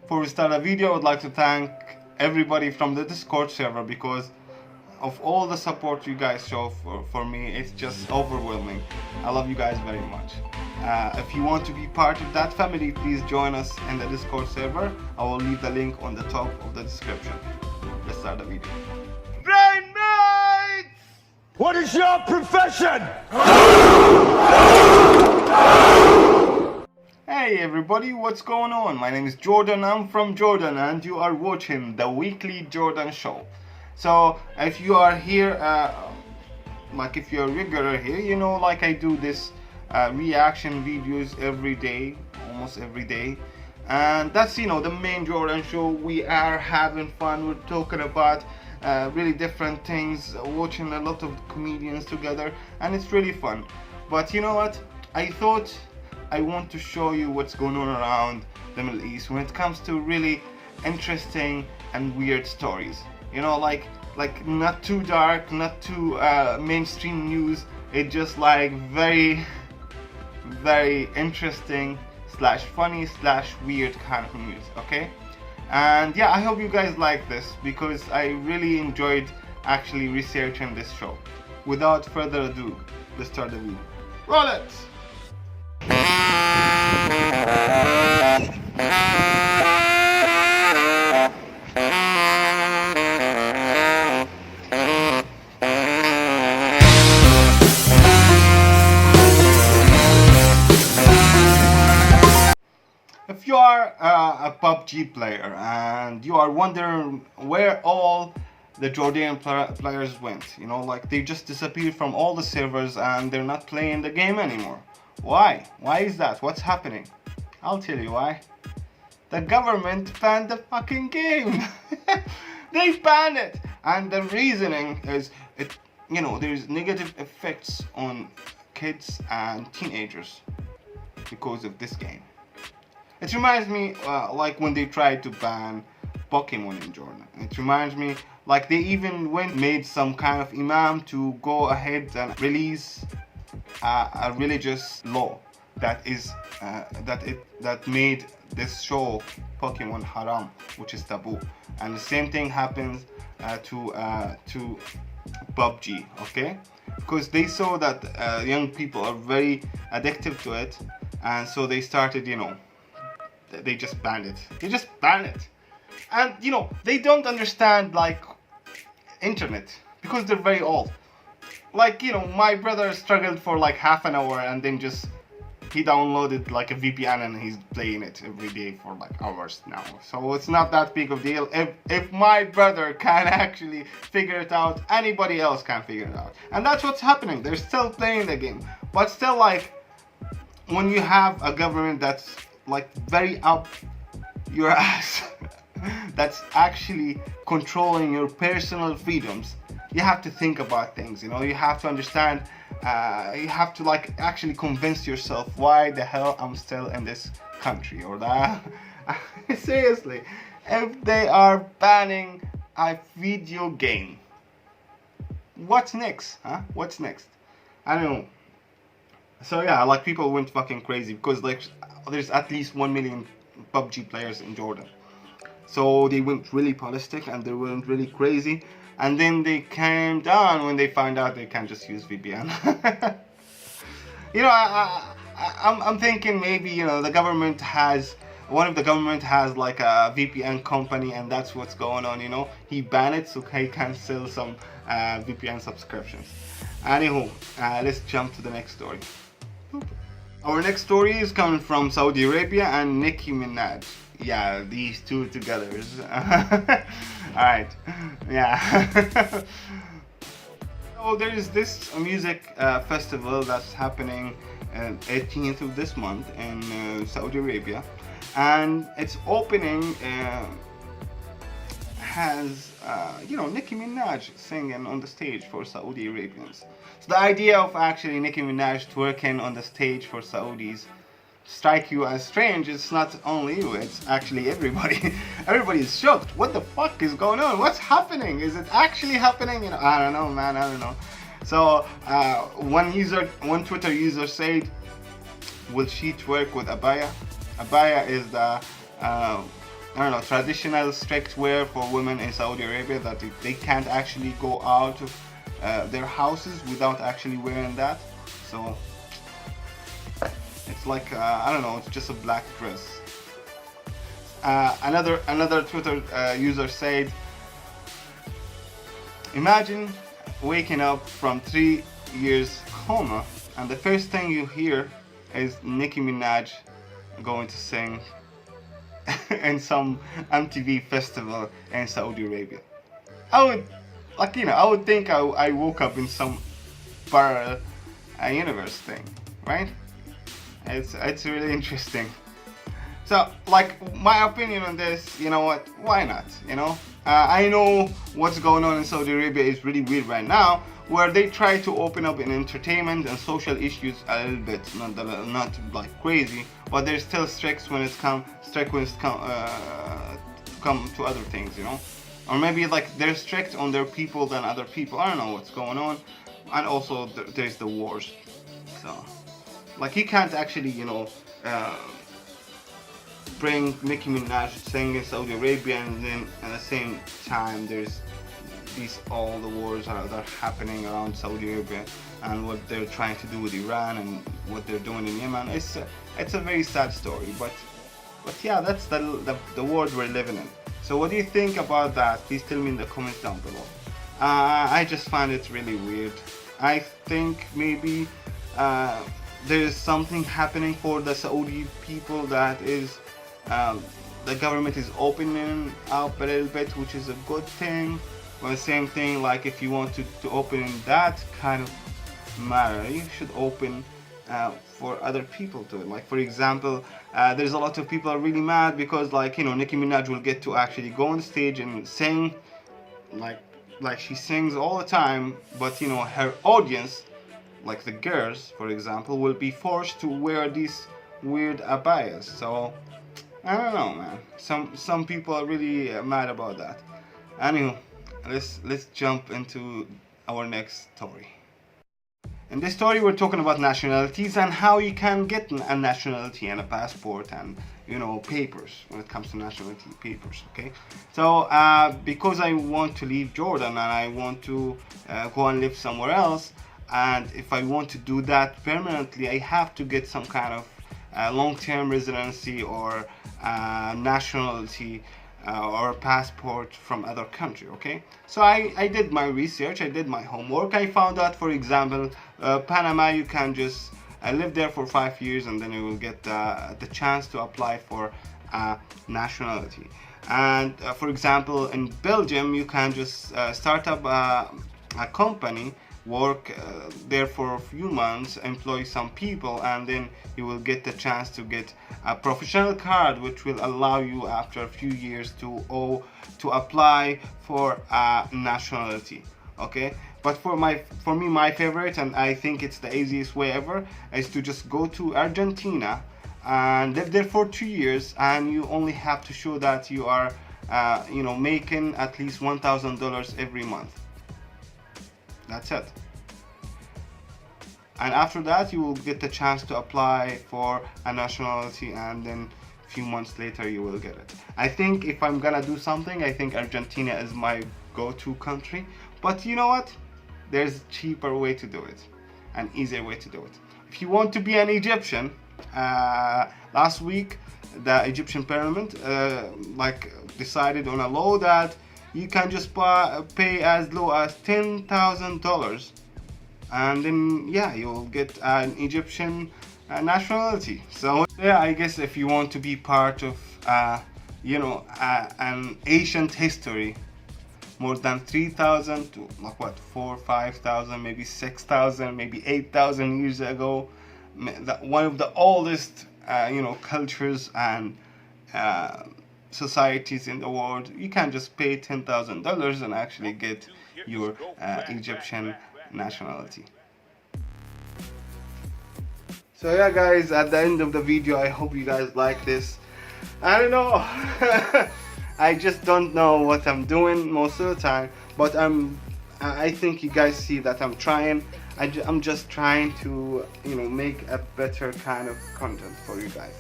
Before we start the video, I would like to thank everybody from the Discord server because of all the support you guys show for me. It's just overwhelming. I love you guys very much. If you want to be part of that family, please join us in the Discord server. I will leave the link on the top of the description. Let's start the video. Brainmates! What is your profession? Hey everybody, what's going on? My name is Jordan, I'm from Jordan and you are watching the weekly Jordan show. So if you are here, like if you're regular here, you know, like I do this reaction videos every day, almost every day. And that's, you know, the main Jordan show. We are having fun, we're talking about really different things, watching a lot of comedians together, and it's really fun. But you know what, I thought I want to show you what's going on around the Middle East when it comes to really interesting and weird stories. You know, like not too dark, not too mainstream news. It's just like very interesting slash funny slash weird kind of news. Okay, and yeah, I hope you guys like this because I really enjoyed actually researching this show. Without further ado, let's start the video. Roll it! If you are a PubG player and you are wondering where all the Jordanian players went, you know, like they just disappeared from all the servers and they're not playing the game anymore. Why? Why is that? What's happening? I'll tell you why. The government banned the fucking game. They banned it, and the reasoning is it. You know, there's negative effects on kids and teenagers because of this game. It reminds me like when they tried to ban Pokemon in Jordan. It reminds me like they even made some kind of imam to go ahead and release a religious law that is that made this show Pokemon haram, which is taboo. And the same thing happens to PubG, okay? Because they saw that young people are very addicted to it, and so they started, you know, they just banned it. They just banned it, and you know they don't understand like internet because they're very old. Like, you know, my brother struggled for like half an hour and then just he downloaded like a VPN and he's playing it every day for like hours now. So it's not that big of a deal. If my brother can actually figure it out, anybody else can figure it out. And that's what's happening. They're still playing the game. But still, like, when you have a government that's like very up your ass, that's actually controlling your personal freedoms, you have to think about things, you know, you have to understand, you have to like actually convince yourself why the hell I'm still in this country, or that seriously, if they are banning a video game, what's next, huh? What's next? I don't know. So yeah, like people went fucking crazy because like there's at least 1 million PUBG players in Jordan. So they went really ballistic and they went really crazy, and then they came down when they found out they can just use VPN. You know, I'm thinking maybe, you know, one of the government has like a VPN company, and that's what's going on. You know, he banned it so he can sell some VPN subscriptions. Anywho, let's jump to the next story. Our next story is coming from Saudi Arabia and Nicki Minaj. Yeah, these two together. Alright, yeah. So there is this music festival that's happening 18th of this month in Saudi Arabia, and its opening has you know, Nicki Minaj singing on the stage for Saudi Arabians. So the idea of actually Nicki Minaj twerking on the stage for Saudis strike you as strange. It's not only you, it's actually everybody. Everybody is shocked. What the fuck is going on? What's happening? Is it actually happening? You know, I don't know, man, I don't know. So one Twitter user said, will she twerk with abaya? Abaya is the I don't know, traditional strict wear for women in Saudi Arabia, that they can't actually go out of their houses without actually wearing that. So it's like I don't know, it's just a black dress. Another Twitter user said, imagine waking up from 3 years coma and the first thing you hear is Nicki Minaj going to sing in some MTV festival in Saudi Arabia. I would, like, I would think I woke up in some parallel universe thing, right? It's really interesting. So, like, my opinion on this, you know what? Why not? I know what's going on in Saudi Arabia is really weird right now, where they try to open up in entertainment and social issues a little bit, not like crazy, but they're still strict when it's come to other things, or maybe like they're strict on their people than other people. I don't know what's going on, and also there's the wars, so like you can't actually bring Nicki Minaj sing in Saudi Arabia, and then at the same time there's all the wars that are happening around Saudi Arabia and what they're trying to do with Iran and what they're doing in Yemen. It's a very sad story, but yeah, that's the world we're living in. So what do you think about that? Please tell me in the comments down below. I just find it really weird. I think maybe there is something happening for the Saudi people that is the government is opening up a little bit, which is a good thing. But the same thing, like if you want to open in that kind of matter, you should open for other people to it. Like for example, there's a lot of people are really mad because Nicki Minaj will get to actually go on stage and sing like she sings all the time, but her audience, like the girls for example, will be forced to wear these weird abayas. So I don't know, man. Some people are really mad about that. Anyway, let's jump into our next story. In this story, we're talking about nationalities and how you can get a nationality and a passport and papers when it comes to nationality papers. Okay, so because I want to leave Jordan and I want to go and live somewhere else, and if I want to do that permanently, I have to get some kind of long-term residency or nationality or a passport from other country. Okay, so I did my research, I did my homework. I found out, for example, Panama, you can just live there for 5 years and then you will get the chance to apply for nationality. And for example, in Belgium, you can just start up a company, work there for a few months, employ some people, and then you will get the chance to get a professional card, which will allow you after a few years to apply for nationality. Okay, but for me, my favorite, and I think it's the easiest way ever, is to just go to Argentina and live there for 2 years, and you only have to show that you are making at least $1,000 every month. That's it. And after that, you will get the chance to apply for a nationality, and then a few months later you will get it. I think if I'm gonna do something, I think Argentina is my go-to country. But you know what? There's a cheaper way to do it, an easier way to do it. If you want to be an Egyptian, last week the Egyptian parliament decided on a law that you can just pay as low as $10,000, and then you'll get an Egyptian nationality. So yeah, I guess if you want to be part of an ancient history, more than 3,000 to 4,000, 5,000, maybe 6,000, maybe 8,000 years ago, one of the oldest cultures and societies in the world, you can just pay $10,000 and actually get your Egyptian nationality. So yeah guys, at the end of the video, I hope you guys like this. I don't know I just don't know what I'm doing most of the time, but I think you guys see that I'm trying. I'm just trying to make a better kind of content for you guys.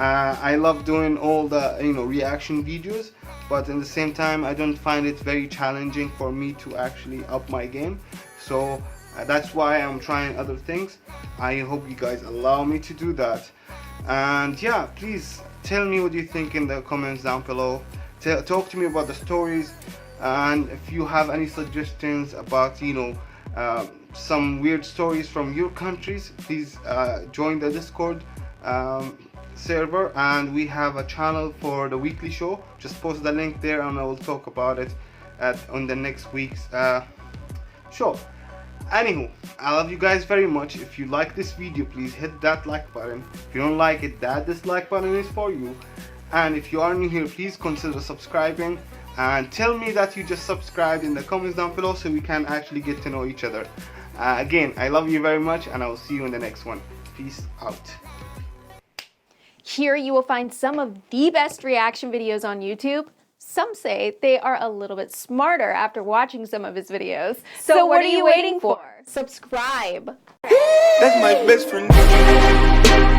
I love doing all the reaction videos, but in the same time I don't find it very challenging for me to actually up my game. So that's why I'm trying other things. I hope you guys allow me to do that. And yeah, please tell me what you think in the comments down below. Talk to me about the stories, and if you have any suggestions about some weird stories from your countries, please join the Discord server, and we have a channel for the weekly show. Just post the link there and I will talk about it on the next week's show. Anywho, I love you guys very much. If you like this video, please hit that like button. If you don't like it, that dislike button is for you. And if you are new here, please consider subscribing, and tell me that you just subscribed in the comments down below so we can actually get to know each other. Again, I love you very much, and I will see you in the next one. Peace out. Here you will find some of the best reaction videos on YouTube. Some say they are a little bit smarter after watching some of his videos. So what are you waiting for? Subscribe. That's my best friend.